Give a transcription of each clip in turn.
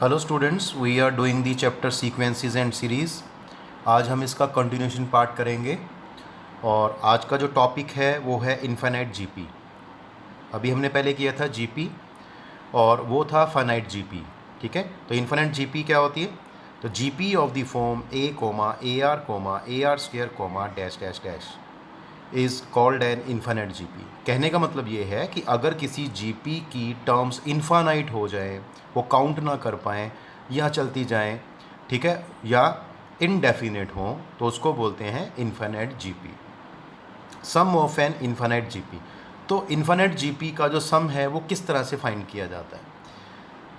Hello students, we are doing the chapter sequences and series. आज हम इसका continuation part करेंगे और आज का जो टॉपिक है वो है इनफाइनाइट जीपी। अभी हमने पहले किया था जीपी और वो था फाइनाइट जीपी। ठीक है, तो इनफाइनाइट जीपी क्या होती है? तो GP of the form A R square dash dash dash is called an infinite GP. कहने का मतलब ये है कि अगर किसी जीपी की टर्म्स इनफाइनाइट हो जाए, वो काउंट ना कर पाएँ या चलती जाएं, ठीक है, या इनडेफिनेट हो, तो उसको बोलते हैं infinite GP. Sum of an infinite GP. तो इनफाइनाइट जीपी का जो सम है वो किस तरह से फाइंड किया जाता है?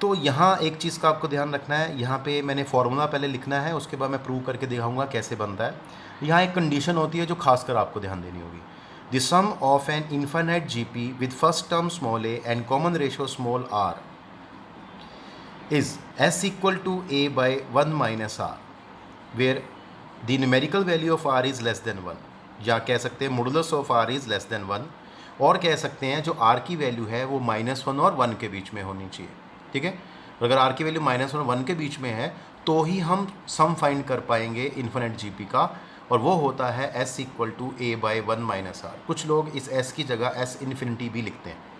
तो यहाँ एक चीज़ का आपको ध्यान रखना है। यहाँ पे मैंने फॉर्मूला पहले लिखना है, उसके बाद मैं प्रूव करके दिखाऊंगा कैसे बनता है। यहाँ एक कंडीशन होती है जो खासकर आपको ध्यान देनी होगी। The sum of an infinite GP with first term small a and common ratio small r is s equal to a by 1 minus r, where the numerical value of r is less than 1, या कह सकते हैं modulus of r is less than 1, और कह सकते हैं जो r की वैल्यू है वो -1 और 1 के बीच में होनी चाहिए। ठीक है, अगर r की वैल्यू -1 और 1 के बीच में है तो ही हम सम फाइंड कर पाएंगे इन्फिनिट जीपी का, और वो होता है s equal to a by 1 minus r। कुछ लोग इस s की जगह s इन्फिनिटी भी लिखते हैं।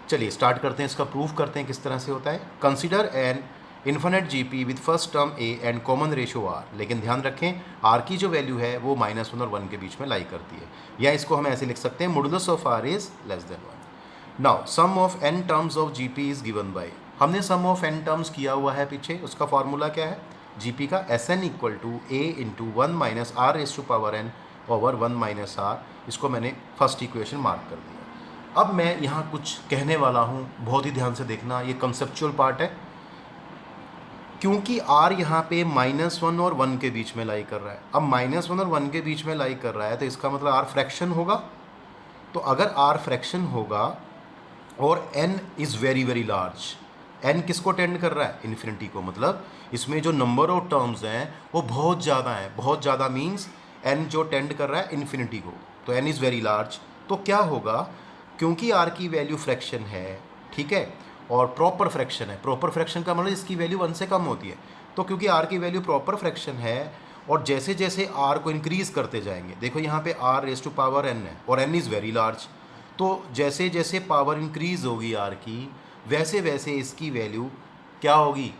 चलिए स्टार्ट करते हैं, इसका प्रूफ करते हैं किस तरह से होता है। Consider an infinite GP with first term a and common ratio r. लेकिन ध्यान रखें आर की जो वैल्यू है वो -1 और 1 के बीच में लाई करती है, या इसको हम ऐसे लिख सकते हैं modulus of r is less than 1। Now sum of n terms of GP is given by, हमने सम ऑफ एन टर्म्स किया हुआ है पीछे, उसका फॉर्मूला क्या है जीपी का? S n equal to a into 1 minus r raise to power n over 1 minus r. इसको मैंने फर्स्ट इक्वेशन मार्क कर दिया। अब मैं यहाँ कुछ कहने वाला हूँ, बहुत ही ध्यान से देखना, ये कंसेप्चुअल पार्ट है। क्योंकि r यहाँ पे -1 और 1 के बीच में लाई कर रहा है, अब -1 और 1 के बीच में लाई कर रहा है तो इसका मतलब r फ्रैक्शन होगा। तो अगर r फ्रैक्शन होगा और n is very very large, n किसको टेंड कर रहा है? इन्फिनिटी को। मतलब इसमें जो नंबर ऑफ टर्म्स हैं वो बहुत ज़्यादा हैं। बहुत ज़्यादा मीन्स n जो टेंड कर रहा है इन्फिनिटी को, तो n इज़ वेरी लार्ज। तो क्या होगा, क्योंकि r की वैल्यू फ्रैक्शन है, ठीक है, और प्रॉपर फ्रैक्शन है। प्रॉपर फ्रैक्शन का मतलब इसकी वैल्यू 1 से कम होती है। तो क्योंकि r की वैल्यू प्रॉपर फ्रैक्शन है और जैसे जैसे r को इंक्रीज़ करते जाएंगे, देखो यहाँ पे r raise to power n है और n इज़ वेरी लार्ज, तो जैसे जैसे पावर इंक्रीज़ होगी r की, वैसे वैसे इसकी वैल्यू क्या होगी?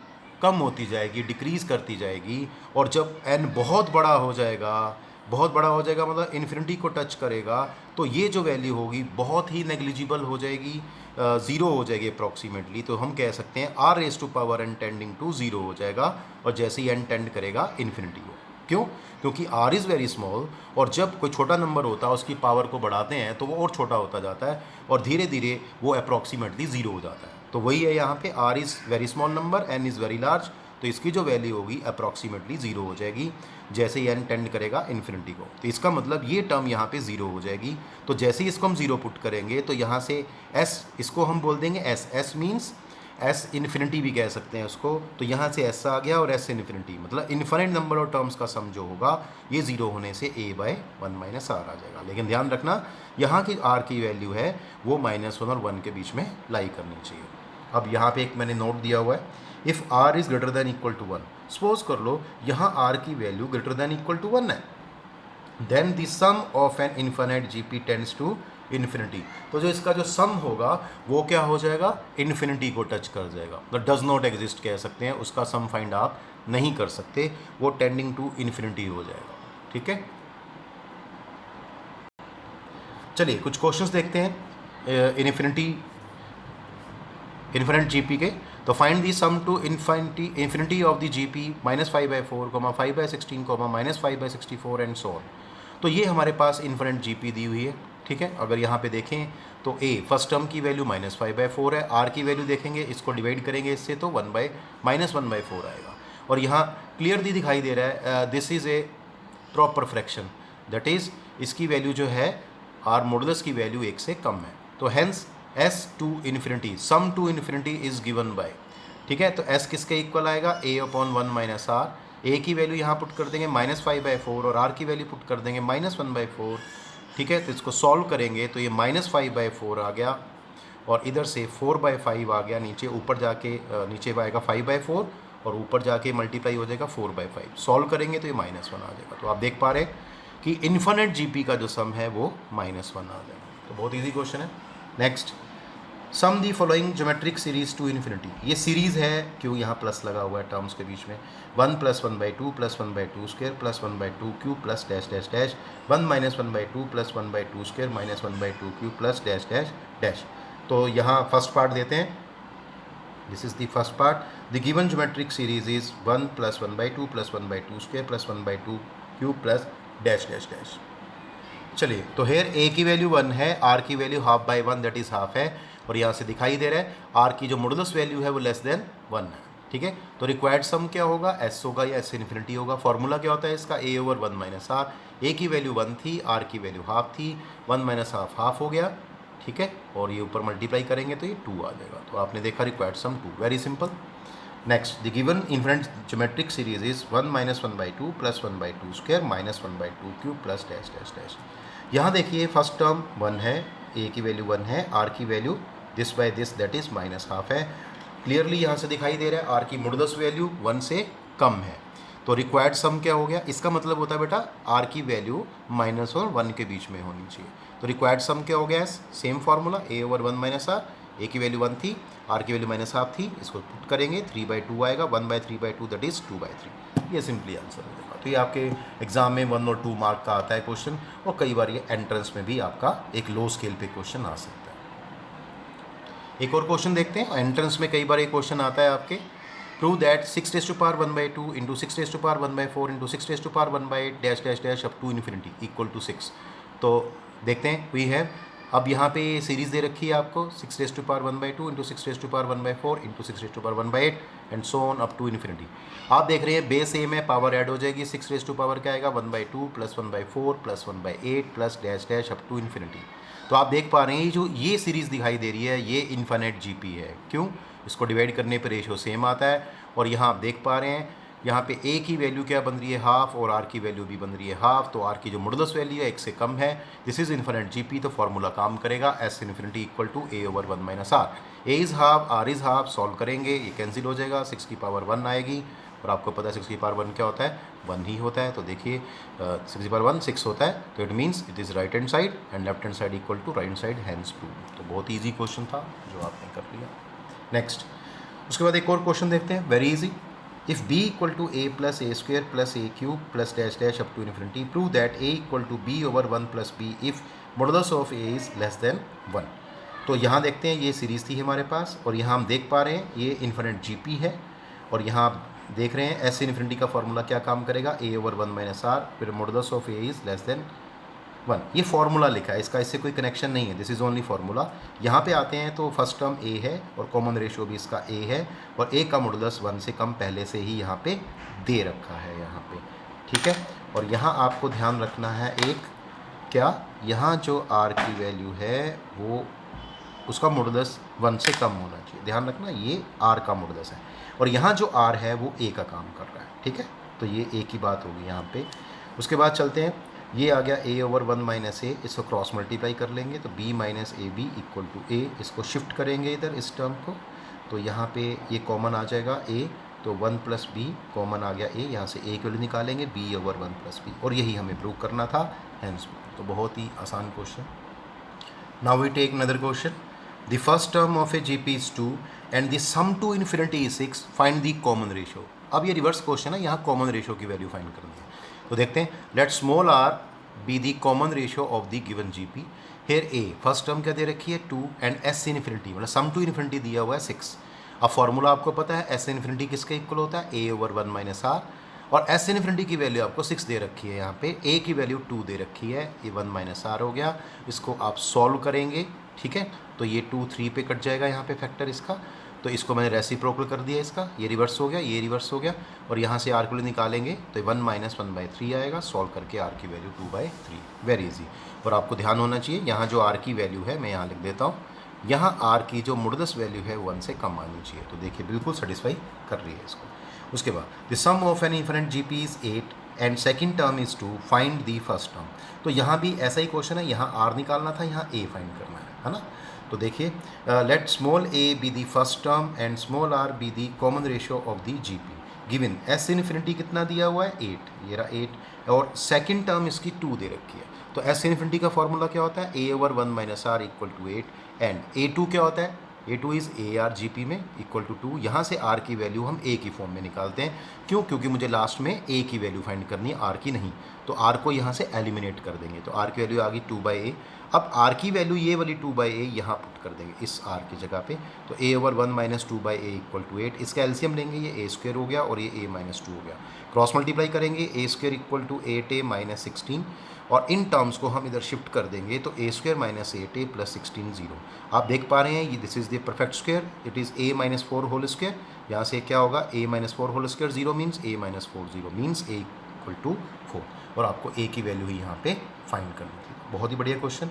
कम होती जाएगी, डिक्रीज़ करती जाएगी। और जब n बहुत बड़ा हो जाएगा, बहुत बड़ा हो जाएगा मतलब इन्फिनिटी को टच करेगा, तो ये जो वैल्यू होगी बहुत ही नेग्लिजिबल हो जाएगी, ज़ीरो हो जाएगी अप्रॉक्सीमेटली। तो हम कह सकते हैं r raise to power n tending to zero हो जाएगा, और जैसे ही n टेंड करेगा इन्फिनिटी को। क्यों? क्योंकि r इज़ वेरी स्मॉल, और जब कोई छोटा नंबर होता है उसकी पावर को बढ़ाते हैं तो वो और छोटा होता जाता है और धीरे धीरे वो अप्रॉक्सीमेटली ज़ीरो हो जाता है। तो वही है यहाँ पे, r is very small number, n is very large, तो इसकी जो वैल्यू होगी अप्रॉक्सीमेटली ज़ीरो हो जाएगी जैसे ही n टेंड करेगा इन्फिनिटी को। तो इसका मतलब ये टर्म यहाँ पे ज़ीरो हो जाएगी। तो जैसे ही इसको हम ज़ीरो पुट करेंगे तो यहाँ से s, इसको हम बोल देंगे s, s means s infinity भी कह सकते हैं उसको। तो यहाँ से s आ गया और s इन्फिनिटी, मतलब इन्फिनिट नंबर ऑफ टर्म्स का सम जो होगा ये ज़ीरो होने से a बाय 1 माइनस आर आ जाएगा। लेकिन ध्यान रखना यहाँ की r की वैल्यू है वो -1 और 1 के बीच में लाई करनी चाहिए। अब यहाँ पे एक मैंने नोट दिया हुआ है, if r is greater than equal to 1, suppose कर लो यहाँ r की value greater than equal to 1 है, then the sum of an infinite GP tends to infinity. तो जो इसका जो सम होगा वो क्या हो जाएगा? इन्फिनिटी को टच कर जाएगा, तो डज नॉट एग्जिस्ट कह सकते हैं, उसका सम फाइंड आप नहीं कर सकते, वो टेंडिंग टू इन्फिनिटी हो जाएगा। ठीक है, चलिए कुछ क्वेश्चंस देखते हैं इन्फिनिट जीपी के। तो find the sum to infinity of the GP -5/4, 5/16, -5/64 and so on. तो ये हमारे पास इन्फिनिट जीपी दी हुई है। ठीक है, अगर यहाँ पे देखें तो a फर्स्ट टर्म की वैल्यू -5/4 है, r की वैल्यू देखेंगे, इसको डिवाइड करेंगे इससे तो -1/4 आएगा। और यहाँ क्लियरली दिखाई दे रहा है this is a proper fraction, that is इसकी वैल्यू जो है r मॉडुलस की वैल्यू 1 से कम है। तो hence s to infinity, sum to infinity is given by, ठीक है, तो s किसके इक्वल आएगा? a/1 minus r। a की वैल्यू यहाँ पुट कर देंगे -5/4 और r की वैल्यू पुट कर देंगे -1/4। ठीक है, तो इसको सॉल्व करेंगे तो ये -5/4 आ गया, और इधर से 4/5 आ गया नीचे, ऊपर जाके नीचे आएगा 5/4 और ऊपर जाके मल्टीप्लाई हो जाएगा 4/5। सॉल्व करेंगे तो ये -1 आ जाएगा। तो आप देख पा रहे हैं कि इन्फिनिट जीपी का जो सम है वो -1 आ जाएगा। तो बहुत ईजी क्वेश्चन है। Next, sum the following geometric series to infinity. ये सीरीज़ है, क्यों यहाँ प्लस लगा हुआ है टर्म्स के बीच में। 1 + 1/2 + 1/2 square plus 1/2 cube plus dash dash dash 1 - 1/2 + 1/2 square minus 1/2 cube plus dash dash dash. तो यहाँ फर्स्ट पार्ट देते हैं, this is the first part. The given geometric series is 1 + 1/2 + 1/2 square plus 1/2 cube plus dash dash dash. चलिए, तो hair ए की value 1 है, are की value ½ that is half है, और यहाँ से दिखाई दे रहा है आर की जो मॉडुलस वैल्यू है वो लेस देन 1 है। ठीक है, तो रिक्वायर्ड सम क्या होगा, एस होगा या एस इन्फिनिटी होगा। फॉर्मूला क्या होता है इसका, a/1 - r। ए की वैल्यू 1 थी, आर की वैल्यू हाफ थी, 1 - हाफ हाफ हो गया। ठीक है, और ये ऊपर मल्टीप्लाई करेंगे तो ये 2 आ जाएगा। तो आपने देखा required sum 2, very simple. Next, the given infinite geometric series is 1 - 1/2 + 1/2 square minus 1/2 cube plus dash dash dash. यहाँ देखिए फर्स्ट टर्म 1 है, ए की वैल्यू 1 है, आर की value this by this that is -1/2 है। क्लियरली यहाँ से दिखाई दे रहा है आर की मॉडुलस वैल्यू 1 से कम है। तो रिक्वायर्ड सम क्या हो गया, इसका मतलब होता है बेटा आर की वैल्यू -1 और 1 के बीच में होनी चाहिए। तो रिक्वायर्ड सम क्या हो गया, सेम फार्मूला a/1 - r। ए की वैल्यू 1 थी, आर की वैल्यू -1/2 थी, इसको पुट करेंगे 3/2 आएगा, 1/3/2 दैट इज 2/3। ये सिंपली आंसर हो जाएगा। तो ये आपके एग्जाम में 1 और 2 मार्क का आता है क्वेश्चन, और कई बार ये एंट्रेंस में भी आपका एक लो स्केल पे क्वेश्चन आ सकता है। एक और क्वेश्चन देखते हैं, एंट्रेंस में कई बार एक क्वेश्चन आता है आपके, prove that 6⁻1/2 × 6⁻1/4 × 6⁻1/8 dash dash dash up to infinity equal to 6। तो देखते हैं, वी हैव, अब यहाँ पे सीरीज़ दे रखी है आपको 6⁻1/2 × 6⁻1/4 × 6⁻1/8 and so on up to infinity. आप देख रहे हैं बेस सेम है, पावर ऐड हो जाएगी, 6 क्या आएगा 1/2 + 1/4 + 1/8 plus dash dash up to infinity. तो आप देख पा रहे हैं जो ये सीरीज़ दिखाई दे रही है ये इन्फिनिट जीपी है। क्यों, इसको डिवाइड करने पर रेशियो सेम आता है, और यहाँ आप देख पा रहे हैं यहाँ पे ए की वैल्यू क्या बन रही है, हाफ, और आर की वैल्यू भी बन रही है हाफ। तो आर की जो मॉडुलस वैल्यू है 1 से कम है, दिस इज इन्फिनिट जीपी। तो फॉर्मूला काम करेगा, S infinity equal to a/1 - r। A is half, r is half, solve करेंगे ये कैंसिल हो जाएगा, 6 की पावर 1 आएगी, और आपको पता है 6 की पावर 1 क्या होता है, 1 ही होता है। तो देखिए 6 की पावर 1 6 होता है, तो it means it is right hand side and left hand side equal to right hand side, hence prove. तो बहुत ईजी क्वेश्चन था जो आपने कर लिया। नेक्स्ट, उसके बाद एक और क्वेश्चन देखते हैं, very easy. If b equal to a plus a square plus a cube plus dash dash up to infinity, prove that a equal to b/1 plus b if modulus of a is less than 1। तो यहाँ देखते हैं ये series थी हमारे पास, और यहाँ हम देख पा रहे हैं ये इन्फिनिट जीपी है, और यहाँ आप देख रहे हैं एस इन्फिनिटी का फॉर्मूला क्या काम करेगा, a/1 - r, फिर modulus of a is less than 1। ये फार्मूला लिखा है, इसका इससे कोई कनेक्शन नहीं है, दिस इज़ ओनली फार्मूला। यहाँ पे आते हैं तो फर्स्ट टर्म a है, और कॉमन रेशियो भी इसका a है, और a का मॉडुलस 1 से कम पहले से ही यहाँ पे दे रखा है यहाँ पे। ठीक है, और यहाँ आपको ध्यान रखना है एक, क्या यहाँ जो r की वैल्यू है वो उसका मॉडुलस 1 से कम होना चाहिए। ध्यान रखना ये r का मॉडुलस है, और यहाँ जो r है वो a का काम कर रहा है। ठीक है, तो ये a की बात होगी यहाँ पे। उसके बाद चलते हैं, ये आ गया a/1 - a, इसको क्रॉस मल्टीप्लाई कर लेंगे तो b - ab equal to a, इसको शिफ्ट करेंगे इधर इस टर्म को, तो यहाँ पे ये कॉमन आ जाएगा a, तो 1 + b कॉमन आ गया a, यहाँ से a की वैल्यू निकालेंगे b/1 + b, और यही हमें प्रूव करना था, हैंस प्रूव। तो बहुत ही आसान question. Now we take another question, the first term of a GP is 2 and the sum to infinity is 6, find the common ratio. अब ये रिवर्स क्वेश्चन है, यहाँ कॉमन रेशियो की वैल्यू फाइंड करनी है। तो देखते हैं, let small r be the common ratio of the given GP. Here a first term क्या दे रखी है 2 एंड s इन्फिनिटी मतलब सम टू इन्फिनिटी दिया हुआ है 6। अब फॉर्मूला आपको पता है s इन्फिनिटी किसके इक्वल होता है, a/1 - r, और s इन्फिनिटी की वैल्यू आपको 6 दे रखी है, यहाँ पे a की वैल्यू 2 दे रखी है, ये 1 - r हो गया। इसको आप सॉल्व करेंगे, ठीक है, तो ये 2 3 पे कट जाएगा यहाँ पे फैक्टर इसका, तो इसको मैंने रेसिप्रोकल कर दिया इसका, ये रिवर्स हो गया, ये रिवर्स हो गया, और यहाँ से r की वैल्यू निकालेंगे तो 1 - 1/3 आएगा, सॉल्व करके r की वैल्यू 2/3, वेरी इजी। और आपको ध्यान होना चाहिए यहाँ जो r की वैल्यू है मैं यहाँ लिख देता हूँ, यहाँ r की जो मॉडुलस वैल्यू है 1 से कम आनी चाहिए, तो देखिए बिल्कुल सेटिस्फाई कर रही है इसको। उसके बाद the sum of an infinite GP is 8 and second term is 2, find the first term. तो यहाँ भी ऐसा ही क्वेश्चन है, यहाँ r निकालना था, यहाँ a फाइंड करना है ना। तो देखिए, let small A be the first term and small R B the common ratio of the GP. Given S infinity कितना दिया हुआ है 8, ये रहा 8, और सेकंड टर्म इसकी 2 दे रखी है। तो एस इन्फिनिटी का फॉर्मूला क्या होता है, A over 1 minus R equal to 8, and A two क्या होता है, A two is A R G P में इक्वल टू 2। यहाँ से आर की वैल्यू हम ए की फॉर्म में निकालते हैं, क्यों, क्योंकि मुझे लास्ट में ए की वैल्यू फाइंड करनी है, आर की नहीं। तो आर को यहाँ से एलिमिनेट कर देंगे, तो आर की वैल्यू आ गई 2/a। अब आर की वैल्यू ये वाली 2/a यहाँ पुट कर देंगे इस आर की जगह पे, तो a over 1 minus 2/a equal to 8। इसका एलसीएम लेंगे, ये a स्क्वायर हो गया और ये a माइनस 2 हो गया। क्रॉस मल्टीप्लाई करेंगे, a square equal to 8a minus 16, और इन टर्म्स को हम इधर शिफ्ट कर देंगे, तो a square minus 8a plus 16 0। आप देख पा रहे हैं ये this is the perfect square, it is a minus 4 whole square. यहाँ से क्या होगा, a minus 4 whole square 0 means a minus 4 0 means a equal to 4, और आपको a की वैल्यू ही यहाँ पे फाइंड करनी थी। बहुत ही बढ़िया क्वेश्चन।